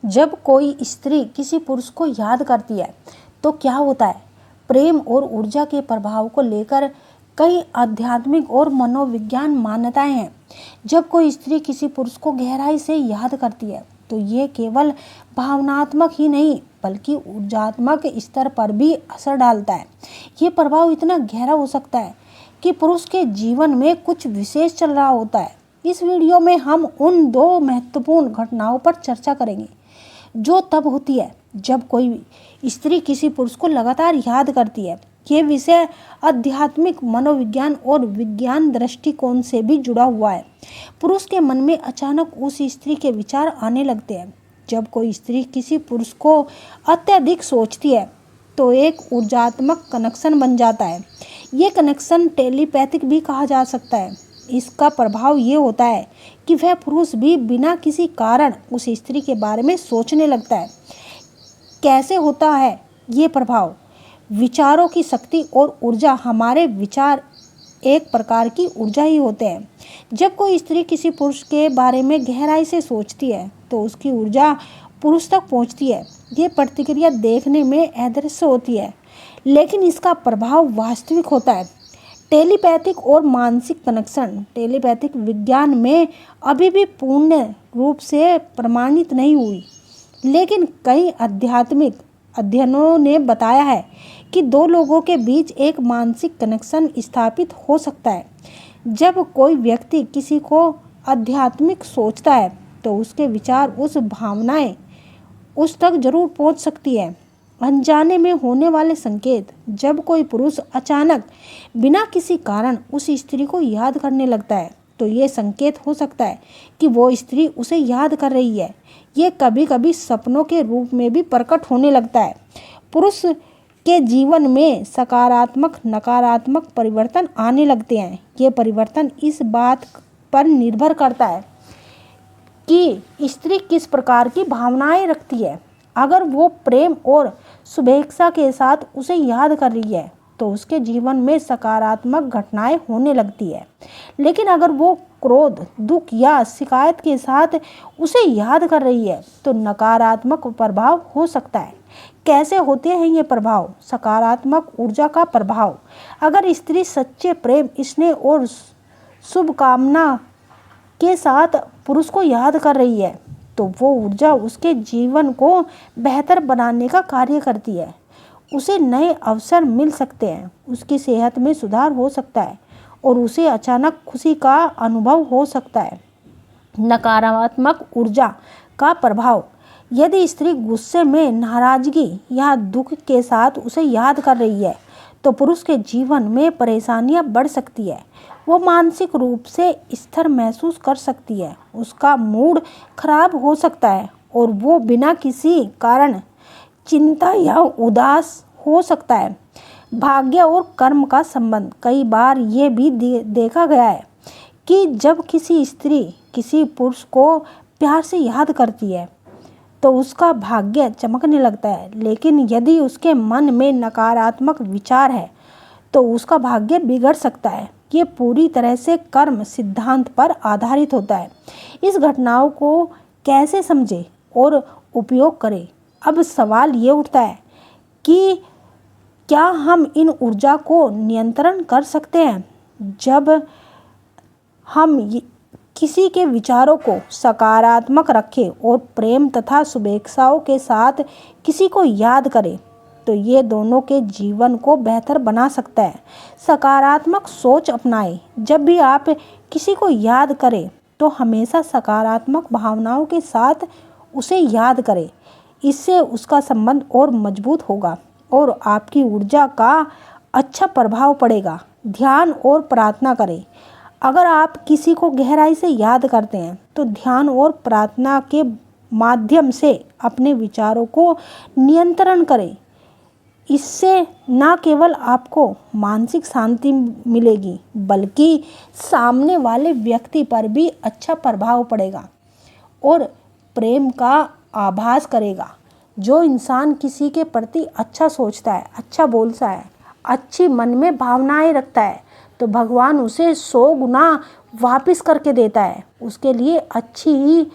जब कोई स्त्री किसी पुरुष को याद करती है तो क्या होता है? प्रेम और ऊर्जा के प्रभाव को लेकर कई आध्यात्मिक और मनोविज्ञान मान्यताएं हैं। जब कोई स्त्री किसी पुरुष को गहराई से याद करती है तो ये केवल भावनात्मक ही नहीं बल्कि ऊर्जात्मक स्तर पर भी असर डालता है। ये प्रभाव इतना गहरा हो सकता है कि पुरुष के जीवन में कुछ विशेष चल रहा होता है। इस वीडियो में हम उन दो महत्वपूर्ण घटनाओं पर चर्चा करेंगे जो तब होती है जब कोई स्त्री किसी पुरुष को लगातार याद करती है। ये विषय आध्यात्मिक, मनोविज्ञान और विज्ञान दृष्टिकोण से भी जुड़ा हुआ है। पुरुष के मन में अचानक उस स्त्री के विचार आने लगते हैं। जब कोई स्त्री किसी पुरुष को अत्यधिक सोचती है तो एक ऊर्जात्मक कनेक्शन बन जाता है। ये कनेक्शन टेलीपैथिक भी कहा जा सकता है। इसका प्रभाव ये होता है कि वह पुरुष भी बिना किसी कारण उस स्त्री के बारे में सोचने लगता है। कैसे होता है ये प्रभाव? विचारों की शक्ति और ऊर्जा। हमारे विचार एक प्रकार की ऊर्जा ही होते हैं। जब कोई स्त्री किसी पुरुष के बारे में गहराई से सोचती है तो उसकी ऊर्जा पुरुष तक पहुंचती है। ये प्रतिक्रिया देखने में अदृश्य होती है लेकिन इसका प्रभाव वास्तविक होता है। टेलीपैथिक और मानसिक कनेक्शन। टेलीपैथिक विज्ञान में अभी भी पूर्ण रूप से प्रमाणित नहीं हुई, लेकिन कई आध्यात्मिक अध्ययनों ने बताया है कि दो लोगों के बीच एक मानसिक कनेक्शन स्थापित हो सकता है। जब कोई व्यक्ति किसी को आध्यात्मिक सोचता है तो उसके विचार, उस भावनाएं उस तक जरूर पहुंच सकती है। अनजाने में होने वाले संकेत। जब कोई पुरुष अचानक बिना किसी कारण उस स्त्री को याद करने लगता है तो ये संकेत हो सकता है कि वो स्त्री उसे याद कर रही है। ये कभी कभी सपनों के रूप में भी प्रकट होने लगता है। पुरुष के जीवन में सकारात्मक, नकारात्मक परिवर्तन आने लगते हैं। ये परिवर्तन इस बात पर निर्भर करता है कि स्त्री किस प्रकार की भावनाएं रखती है। अगर वो प्रेम और शुभेच्छा के साथ उसे याद कर रही है तो उसके जीवन में सकारात्मक घटनाएं होने लगती है। लेकिन अगर वो क्रोध, दुख या शिकायत के साथ उसे याद कर रही है तो नकारात्मक प्रभाव हो सकता है। कैसे होते हैं ये प्रभाव? सकारात्मक ऊर्जा का प्रभाव। अगर स्त्री सच्चे प्रेम, स्नेह और शुभकामना के साथ पुरुष को याद कर रही है तो वो ऊर्जा उसके जीवन को बेहतर बनाने का कार्य करती है। उसे नए अवसर मिल सकते हैं, उसकी सेहत में सुधार हो सकता है और उसे अचानक खुशी का अनुभव हो सकता है। नकारात्मक ऊर्जा का प्रभाव। यदि स्त्री गुस्से में, नाराजगी या दुख के साथ उसे याद कर रही है तो पुरुष के जीवन में परेशानियां बढ़ सकती है। वो मानसिक रूप से स्थिर महसूस कर सकती है, उसका मूड खराब हो सकता है और वो बिना किसी कारण चिंता या उदास हो सकता है। भाग्य और कर्म का संबंध। कई बार ये भी देखा गया है कि जब किसी स्त्री किसी पुरुष को प्यार से याद करती है तो उसका भाग्य चमकने लगता है। लेकिन यदि उसके मन में नकारात्मक विचार है तो उसका भाग्य बिगड़ सकता है। ये पूरी तरह से कर्म सिद्धांत पर आधारित होता है। इस घटनाओं को कैसे समझें और उपयोग करें? अब सवाल ये उठता है कि क्या हम इन ऊर्जा को नियंत्रण कर सकते हैं? जब हम किसी के विचारों को सकारात्मक रखें और प्रेम तथा शुभेच्छाओं के साथ किसी को याद करें तो ये दोनों के जीवन को बेहतर बना सकता है। सकारात्मक सोच अपनाएं। जब भी आप किसी को याद करें तो हमेशा सकारात्मक भावनाओं के साथ उसे याद करें। इससे उसका संबंध और मजबूत होगा और आपकी ऊर्जा का अच्छा प्रभाव पड़ेगा। ध्यान और प्रार्थना करें। अगर आप किसी को गहराई से याद करते हैं तो ध्यान और प्रार्थना के माध्यम से अपने विचारों को नियंत्रण करें। इससे न केवल आपको मानसिक शांति मिलेगी बल्कि सामने वाले व्यक्ति पर भी अच्छा प्रभाव पड़ेगा और प्रेम का आभास करेगा। जो इंसान किसी के प्रति अच्छा सोचता है, अच्छा बोलता है, अच्छी मन में भावनाएं रखता है तो भगवान उसे 100 गुना वापस करके देता है। उसके लिए अच्छी ही